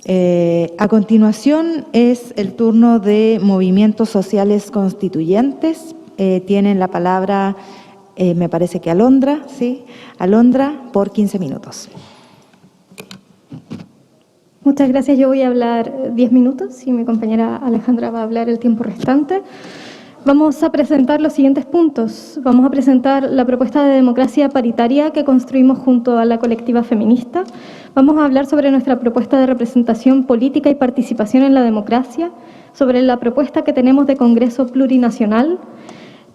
A continuación es el turno de movimientos sociales constituyentes. Tienen la palabra, me parece que Alondra, ¿sí? Alondra, por 15 minutos. Muchas gracias. Yo voy a hablar 10 minutos y mi compañera Alejandra va a hablar el tiempo restante. Vamos a presentar los siguientes puntos. Vamos a presentar la propuesta de democracia paritaria que construimos junto a la colectiva feminista. Vamos a hablar sobre nuestra propuesta de representación política y participación en la democracia, sobre la propuesta que tenemos de Congreso Plurinacional,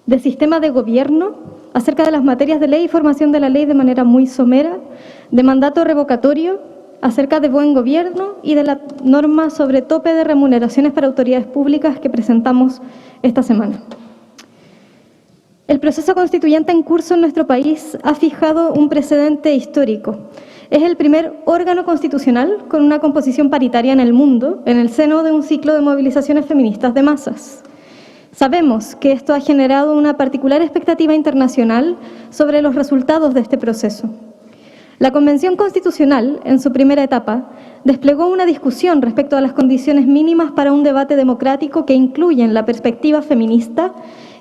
de sistema de gobierno, acerca de las materias de ley y formación de la ley de manera muy somera, de mandato revocatorio, acerca de buen gobierno y de la norma sobre tope de remuneraciones para autoridades públicas que presentamos esta semana. El proceso constituyente en curso en nuestro país ha fijado un precedente histórico. Es el primer órgano constitucional con una composición paritaria en el mundo, en el seno de un ciclo de movilizaciones feministas de masas. Sabemos que esto ha generado una particular expectativa internacional sobre los resultados de este proceso. La Convención Constitucional, en su primera etapa, desplegó una discusión respecto a las condiciones mínimas para un debate democrático que incluyen la perspectiva feminista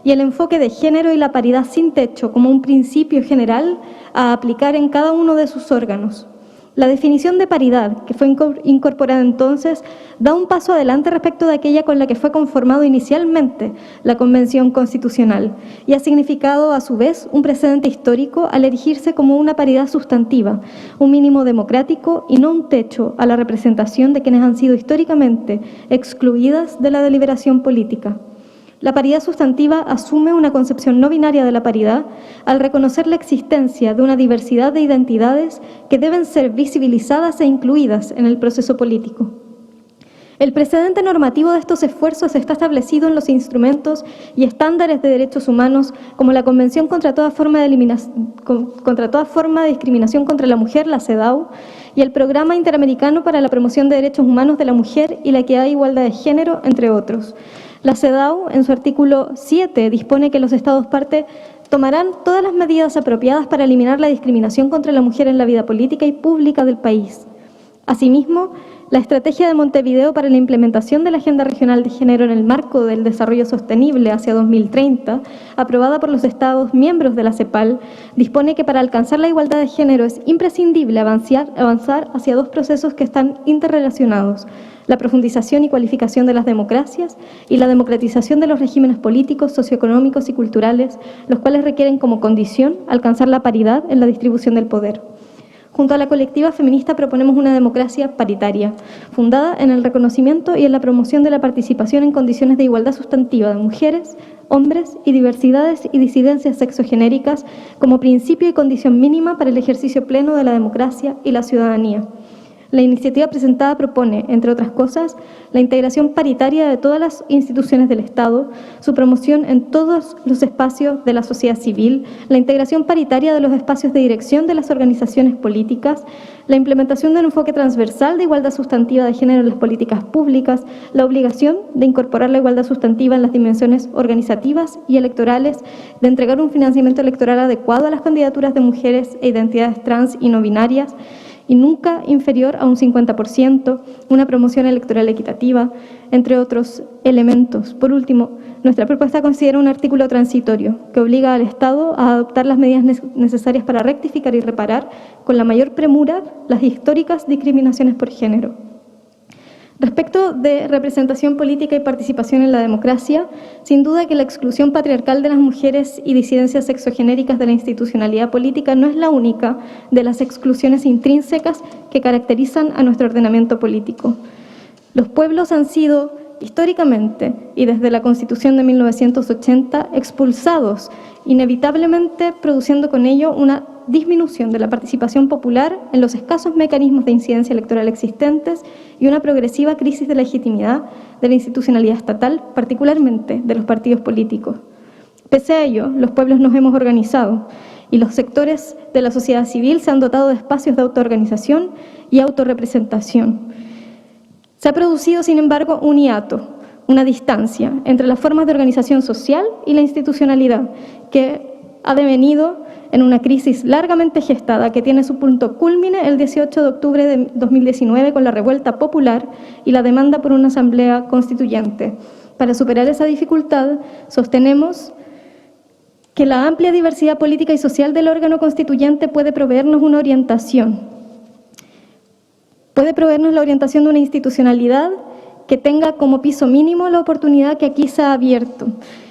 y el enfoque de género y la paridad sin techo como un principio general a aplicar en cada uno de sus órganos. La definición de paridad, que fue incorporada entonces, da un paso adelante respecto de aquella con la que fue conformado inicialmente la Convención Constitucional y ha significado, a su vez, un precedente histórico al erigirse como una paridad sustantiva, un mínimo democrático y no un techo a la representación de quienes han sido históricamente excluidas de la deliberación política. La paridad sustantiva asume una concepción no binaria de la paridad al reconocer la existencia de una diversidad de identidades que deben ser visibilizadas e incluidas en el proceso político. El precedente normativo de estos esfuerzos está establecido en los instrumentos y estándares de derechos humanos como la Convención contra toda forma de discriminación contra la mujer, la CEDAW, y el Programa Interamericano para la Promoción de Derechos Humanos de la Mujer y la Equidad e Igualdad de Género, entre otros. La CEDAW, en su artículo 7, dispone que los Estados parte tomarán todas las medidas apropiadas para eliminar la discriminación contra la mujer en la vida política y pública del país. Asimismo, la Estrategia de Montevideo para la implementación de la Agenda Regional de Género en el marco del desarrollo sostenible hacia 2030, aprobada por los Estados miembros de la CEPAL, dispone que para alcanzar la igualdad de género es imprescindible avanzar hacia dos procesos que están interrelacionados: la profundización y cualificación de las democracias y la democratización de los regímenes políticos, socioeconómicos y culturales, los cuales requieren como condición alcanzar la paridad en la distribución del poder. Junto a la colectiva feminista proponemos una democracia paritaria, fundada en el reconocimiento y en la promoción de la participación en condiciones de igualdad sustantiva de mujeres, hombres y diversidades y disidencias sexogenéricas como principio y condición mínima para el ejercicio pleno de la democracia y la ciudadanía. La iniciativa presentada propone, entre otras cosas, la integración paritaria de todas las instituciones del Estado, su promoción en todos los espacios de la sociedad civil, la integración paritaria de los espacios de dirección de las organizaciones políticas, la implementación de un enfoque transversal de igualdad sustantiva de género en las políticas públicas, la obligación de incorporar la igualdad sustantiva en las dimensiones organizativas y electorales, de entregar un financiamiento electoral adecuado a las candidaturas de mujeres e identidades trans y no binarias, y nunca inferior a un 50%, una promoción electoral equitativa, entre otros elementos. Por último, nuestra propuesta considera un artículo transitorio que obliga al Estado a adoptar las medidas necesarias para rectificar y reparar con la mayor premura las históricas discriminaciones por género. Respecto de representación política y participación en la democracia, sin duda que la exclusión patriarcal de las mujeres y disidencias sexogenéricas de la institucionalidad política no es la única de las exclusiones intrínsecas que caracterizan a nuestro ordenamiento político. Los pueblos han sido históricamente y desde la Constitución de 1980 expulsados, inevitablemente produciendo con ello una disminución de la participación popular en los escasos mecanismos de incidencia electoral existentes y una progresiva crisis de legitimidad de la institucionalidad estatal, particularmente de los partidos políticos. Pese a ello, los pueblos nos hemos organizado y los sectores de la sociedad civil se han dotado de espacios de autoorganización y autorrepresentación. Se ha producido, sin embargo, un hiato, una distancia entre las formas de organización social y la institucionalidad que ha devenido en una crisis largamente gestada que tiene su punto cúlmine el 18 de octubre de 2019 con la revuelta popular y la demanda por una asamblea constituyente. Para superar esa dificultad, sostenemos que la amplia diversidad política y social del órgano constituyente puede proveernos una orientación. Puede proveernos la orientación de una institucionalidad que tenga como piso mínimo la oportunidad que aquí se ha abierto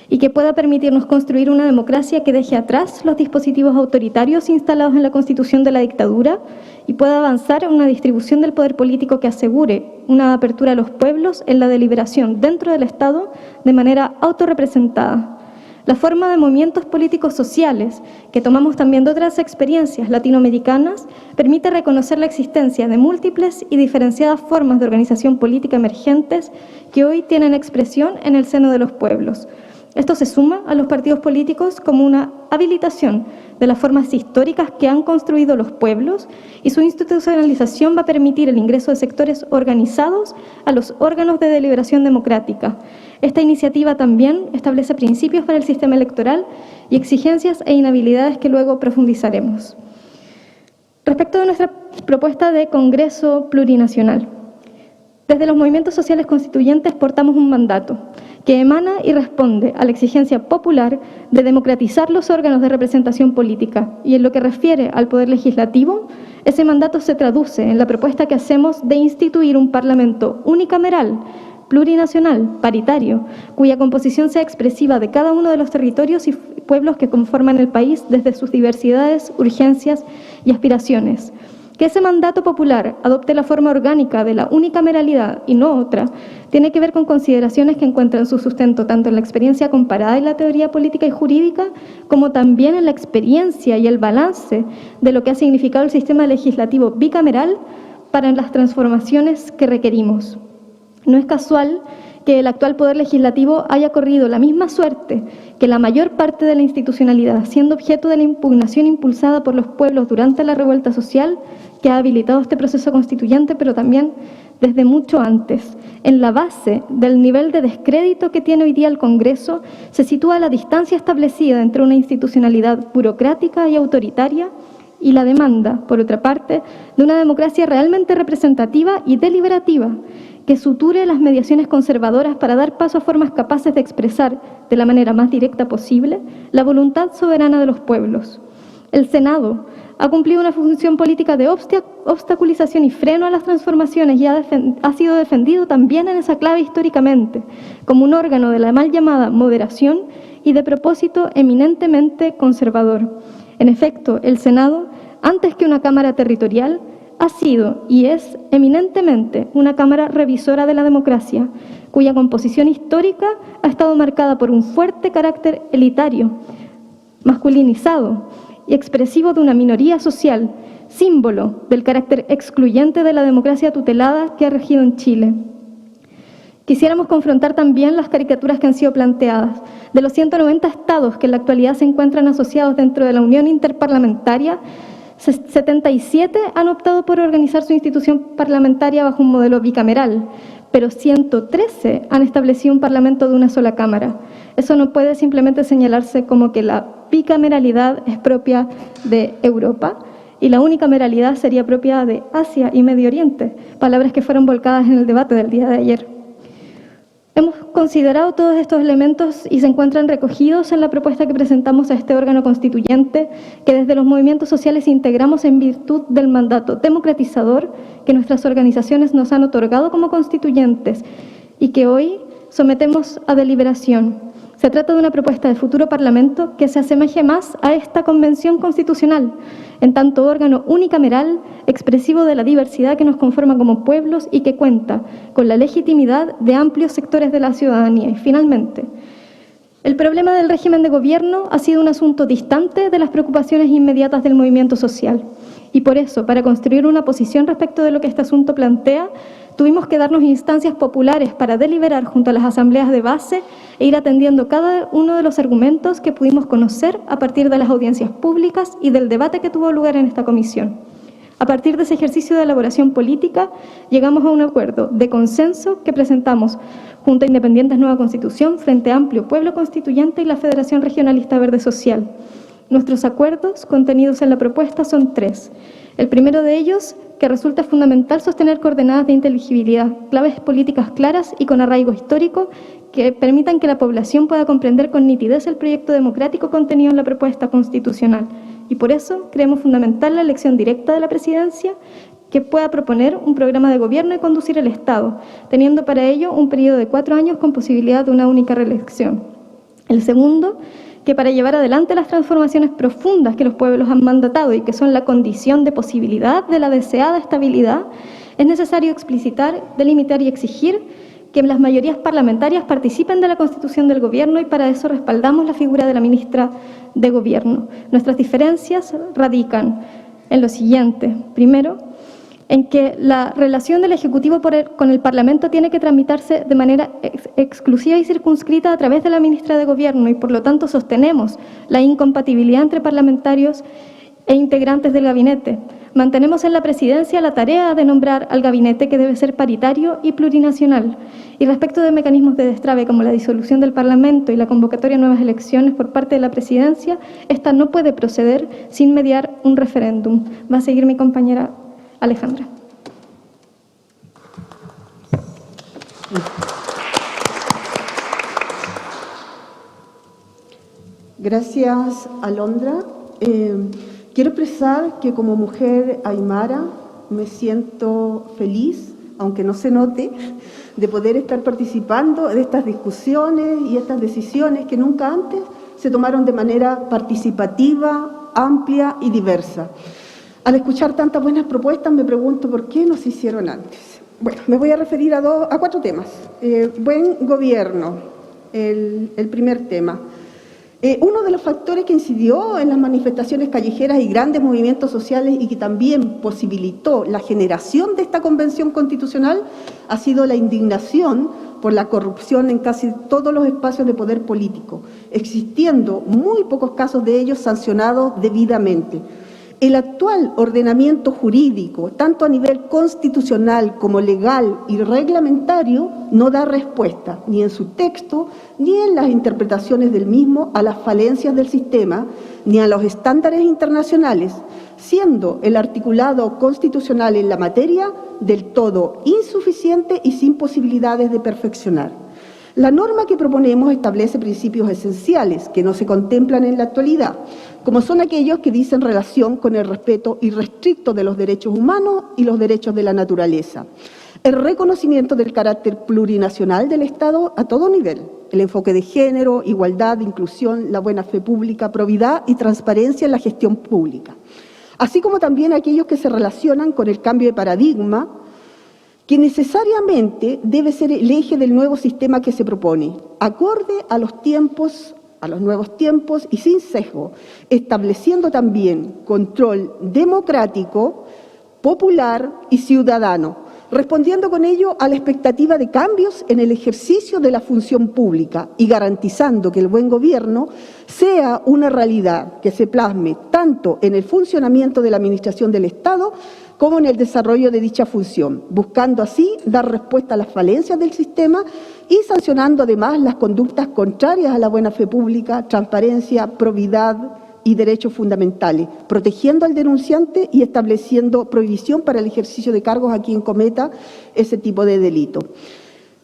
y que pueda permitirnos construir una democracia que deje atrás los dispositivos autoritarios instalados en la Constitución de la dictadura y pueda avanzar en una distribución del poder político que asegure una apertura a los pueblos en la deliberación dentro del Estado de manera autorrepresentada. La forma de movimientos políticos sociales, que tomamos también de otras experiencias latinoamericanas, permite reconocer la existencia de múltiples y diferenciadas formas de organización política emergentes que hoy tienen expresión en el seno de los pueblos. Esto se suma a los partidos políticos como una habilitación de las formas históricas que han construido los pueblos y su institucionalización va a permitir el ingreso de sectores organizados a los órganos de deliberación democrática. Esta iniciativa también establece principios para el sistema electoral y exigencias e inhabilidades que luego profundizaremos. Respecto de nuestra propuesta de Congreso Plurinacional, desde los movimientos sociales constituyentes portamos un mandato que emana y responde a la exigencia popular de democratizar los órganos de representación política y en lo que refiere al Poder Legislativo, ese mandato se traduce en la propuesta que hacemos de instituir un Parlamento unicameral, plurinacional, paritario, cuya composición sea expresiva de cada uno de los territorios y pueblos que conforman el país desde sus diversidades, urgencias y aspiraciones. Que ese mandato popular adopte la forma orgánica de la unicameralidad y no otra, tiene que ver con consideraciones que encuentran su sustento tanto en la experiencia comparada y la teoría política y jurídica, como también en la experiencia y el balance de lo que ha significado el sistema legislativo bicameral para las transformaciones que requerimos. No es casual que el actual Poder Legislativo haya corrido la misma suerte que la mayor parte de la institucionalidad, siendo objeto de la impugnación impulsada por los pueblos durante la revuelta social que ha habilitado este proceso constituyente, pero también desde mucho antes. En la base del nivel de descrédito que tiene hoy día el Congreso se sitúa la distancia establecida entre una institucionalidad burocrática y autoritaria y la demanda, por otra parte, de una democracia realmente representativa y deliberativa, que suture las mediaciones conservadoras para dar paso a formas capaces de expresar de la manera más directa posible la voluntad soberana de los pueblos. El Senado ha cumplido una función política de obstaculización y freno a las transformaciones y ha sido defendido también en esa clave históricamente, como un órgano de la mal llamada moderación y de propósito eminentemente conservador. En efecto, el Senado, antes que una Cámara territorial, ha sido y es eminentemente una Cámara revisora de la democracia, cuya composición histórica ha estado marcada por un fuerte carácter elitario, masculinizado y expresivo de una minoría social, símbolo del carácter excluyente de la democracia tutelada que ha regido en Chile. Quisiéramos confrontar también las caricaturas que han sido planteadas. De los 190 estados que en la actualidad se encuentran asociados dentro de la Unión Interparlamentaria, 77 han optado por organizar su institución parlamentaria bajo un modelo bicameral, pero 113 han establecido un parlamento de una sola cámara. Eso no puede simplemente señalarse como que la bicameralidad es propia de Europa y la unicameralidad sería propia de Asia y Medio Oriente, palabras que fueron volcadas en el debate del día de ayer. Hemos considerado todos estos elementos y se encuentran recogidos en la propuesta que presentamos a este órgano constituyente que desde los movimientos sociales integramos en virtud del mandato democratizador que nuestras organizaciones nos han otorgado como constituyentes y que hoy sometemos a deliberación. Se trata de una propuesta de futuro Parlamento que se asemeje más a esta Convención Constitucional, en tanto órgano unicameral, expresivo de la diversidad que nos conforma como pueblos y que cuenta con la legitimidad de amplios sectores de la ciudadanía. Y finalmente, el problema del régimen de gobierno ha sido un asunto distante de las preocupaciones inmediatas del movimiento social. Y por eso, para construir una posición respecto de lo que este asunto plantea, tuvimos que darnos instancias populares para deliberar junto a las asambleas de base e ir atendiendo cada uno de los argumentos que pudimos conocer a partir de las audiencias públicas y del debate que tuvo lugar en esta comisión. A partir de ese ejercicio de elaboración política, llegamos a un acuerdo de consenso que presentamos junto a Independientes Nueva Constitución, Frente Amplio, Pueblo Constituyente y la Federación Regionalista Verde Social. Nuestros acuerdos contenidos en la propuesta son 3. El primero de ellos, que resulta fundamental sostener coordenadas de inteligibilidad, claves políticas claras y con arraigo histórico que permitan que la población pueda comprender con nitidez el proyecto democrático contenido en la propuesta constitucional. Y por eso creemos fundamental la elección directa de la presidencia, que pueda proponer un programa de gobierno y conducir el Estado, teniendo para ello un periodo de 4 años con posibilidad de una única reelección. El segundo, que para llevar adelante las transformaciones profundas que los pueblos han mandatado y que son la condición de posibilidad de la deseada estabilidad, es necesario explicitar, delimitar y exigir que las mayorías parlamentarias participen de la constitución del gobierno y para eso respaldamos la figura de la ministra de Gobierno. Nuestras diferencias radican en lo siguiente. Primero, en que la relación del Ejecutivo con el Parlamento tiene que tramitarse de manera exclusiva y circunscrita a través de la ministra de Gobierno y por lo tanto sostenemos la incompatibilidad entre parlamentarios e integrantes del gabinete. Mantenemos en la presidencia la tarea de nombrar al gabinete, que debe ser paritario y plurinacional. Y respecto de mecanismos de destrave como la disolución del Parlamento y la convocatoria a nuevas elecciones por parte de la presidencia, esta no puede proceder sin mediar un referéndum. Va a seguir mi compañera Alejandra. Gracias, Alondra. Quiero expresar que como mujer aymara me siento feliz, aunque no se note, de poder estar participando de estas discusiones y estas decisiones que nunca antes se tomaron de manera participativa, amplia y diversa. Al escuchar tantas buenas propuestas me pregunto por qué no se hicieron antes. Bueno, me voy a referir a 4 temas. Buen gobierno, el primer tema. Uno de los factores que incidió en las manifestaciones callejeras y grandes movimientos sociales y que también posibilitó la generación de esta convención constitucional ha sido la indignación por la corrupción en casi todos los espacios de poder político, existiendo muy pocos casos de ellos sancionados debidamente. El actual ordenamiento jurídico, tanto a nivel constitucional como legal y reglamentario, no da respuesta, ni en su texto, ni en las interpretaciones del mismo, a las falencias del sistema, ni a los estándares internacionales, siendo el articulado constitucional en la materia del todo insuficiente y sin posibilidades de perfeccionar. La norma que proponemos establece principios esenciales que no se contemplan en la actualidad, como son aquellos que dicen relación con el respeto irrestricto de los derechos humanos y los derechos de la naturaleza, el reconocimiento del carácter plurinacional del Estado a todo nivel, el enfoque de género, igualdad, inclusión, la buena fe pública, probidad y transparencia en la gestión pública, así como también aquellos que se relacionan con el cambio de paradigma, que necesariamente debe ser el eje del nuevo sistema que se propone, acorde a los nuevos tiempos y sin sesgo, estableciendo también control democrático, popular y ciudadano, respondiendo con ello a la expectativa de cambios en el ejercicio de la función pública y garantizando que el buen gobierno sea una realidad que se plasme tanto en el funcionamiento de la administración del Estado como en el desarrollo de dicha función, buscando así dar respuesta a las falencias del sistema y sancionando además las conductas contrarias a la buena fe pública, transparencia, probidad y derechos fundamentales, protegiendo al denunciante y estableciendo prohibición para el ejercicio de cargos a quien cometa ese tipo de delito.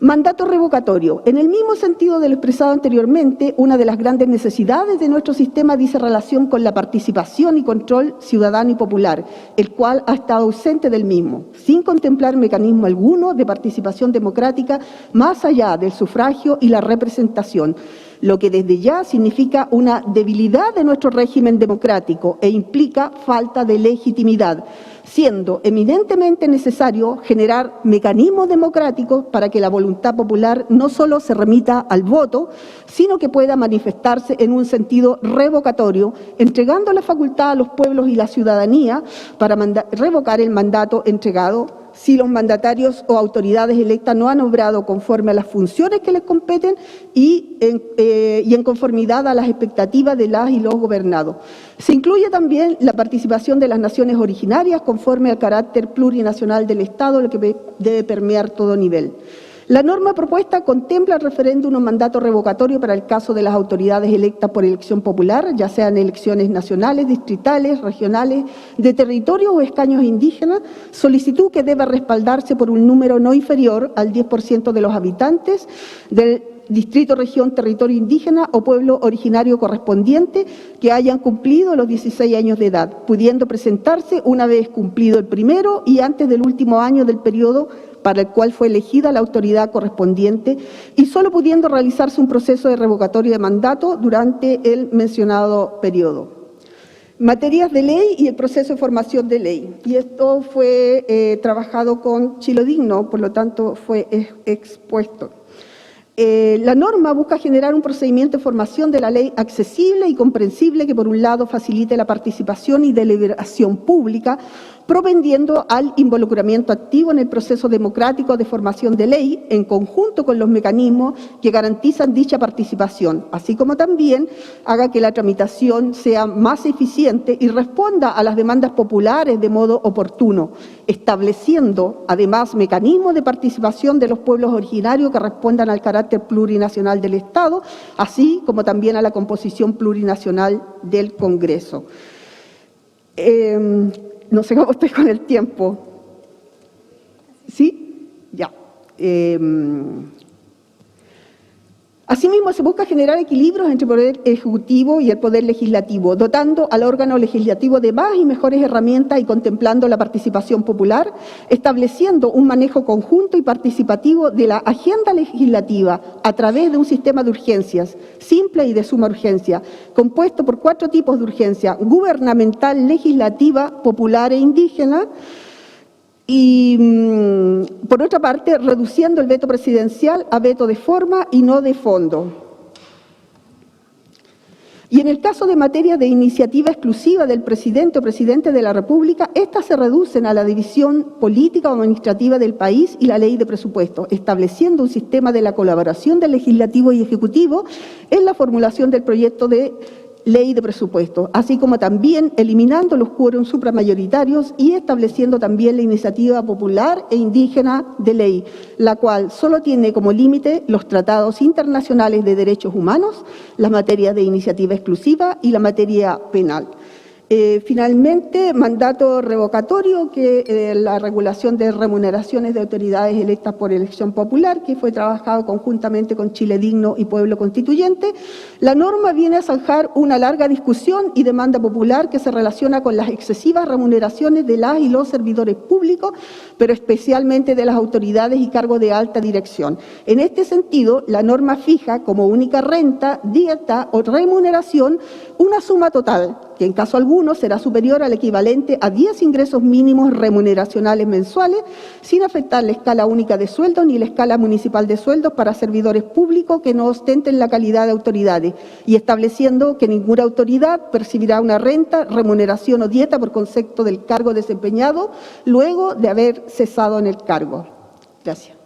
Mandato revocatorio. En el mismo sentido de lo expresado anteriormente, una de las grandes necesidades de nuestro sistema dice relación con la participación y control ciudadano y popular, el cual ha estado ausente del mismo, sin contemplar mecanismo alguno de participación democrática más allá del sufragio y la representación, lo que desde ya significa una debilidad de nuestro régimen democrático e implica falta de legitimidad, siendo eminentemente necesario generar mecanismos democráticos para que la voluntad popular no solo se remita al voto, sino que pueda manifestarse en un sentido revocatorio, entregando la facultad a los pueblos y la ciudadanía para revocar el mandato entregado si los mandatarios o autoridades electas no han obrado conforme a las funciones que les competen y en conformidad a las expectativas de las y los gobernados. Se incluye también la participación de las naciones originarias conforme al carácter plurinacional del Estado, lo que debe permear todo nivel. La norma propuesta contempla el referéndum o mandato revocatorio para el caso de las autoridades electas por elección popular, ya sean elecciones nacionales, distritales, regionales, de territorio o escaños indígenas, solicitud que debe respaldarse por un número no inferior al 10% de los habitantes del distrito, región, territorio indígena o pueblo originario correspondiente que hayan cumplido los 16 años de edad, pudiendo presentarse una vez cumplido el primero y antes del último año del periodo para el cual fue elegida la autoridad correspondiente y solo pudiendo realizarse un proceso de revocatorio de mandato durante el mencionado periodo. Materias de ley y el proceso de formación de ley. Y esto fue trabajado con Chile Digno, por lo tanto fue expuesto. La norma busca generar un procedimiento de formación de la ley accesible y comprensible que, por un lado, facilite la participación y deliberación pública, propendiendo al involucramiento activo en el proceso democrático de formación de ley, en conjunto con los mecanismos que garantizan dicha participación, así como también haga que la tramitación sea más eficiente y responda a las demandas populares de modo oportuno, estableciendo además mecanismos de participación de los pueblos originarios que respondan al carácter plurinacional del Estado, así como también a la composición plurinacional del Congreso. No sé cómo estoy con el tiempo. ¿Sí? Ya. Asimismo, se busca generar equilibrios entre el poder ejecutivo y el poder legislativo, dotando al órgano legislativo de más y mejores herramientas y contemplando la participación popular, estableciendo un manejo conjunto y participativo de la agenda legislativa a través de un sistema de urgencias, simple y de suma urgencia, compuesto por 4 tipos de urgencia: gubernamental, legislativa, popular e indígena. Y, por otra parte, reduciendo el veto presidencial a veto de forma y no de fondo. Y en el caso de materia de iniciativa exclusiva del presidente o presidente de la República, estas se reducen a la división política o administrativa del país y la ley de presupuesto, estableciendo un sistema de la colaboración del legislativo y ejecutivo en la formulación del proyecto de ley de presupuesto, así como también eliminando los quórums supramayoritarios y estableciendo también la iniciativa popular e indígena de ley, la cual solo tiene como límite los tratados internacionales de derechos humanos, las materias de iniciativa exclusiva y la materia penal. Finalmente, mandato revocatorio, que la regulación de remuneraciones de autoridades electas por elección popular, que fue trabajado conjuntamente con Chile Digno y Pueblo Constituyente. La norma viene a zanjar una larga discusión y demanda popular que se relaciona con las excesivas remuneraciones de las y los servidores públicos, pero especialmente de las autoridades y cargos de alta dirección. En este sentido, la norma fija como única renta, dieta o remuneración una suma total, que en caso alguno será superior al equivalente a 10 ingresos mínimos remuneracionales mensuales, sin afectar la escala única de sueldos ni la escala municipal de sueldos para servidores públicos que no ostenten la calidad de autoridades, y estableciendo que ninguna autoridad percibirá una renta, remuneración o dieta por concepto del cargo desempeñado luego de haber cesado en el cargo. Gracias.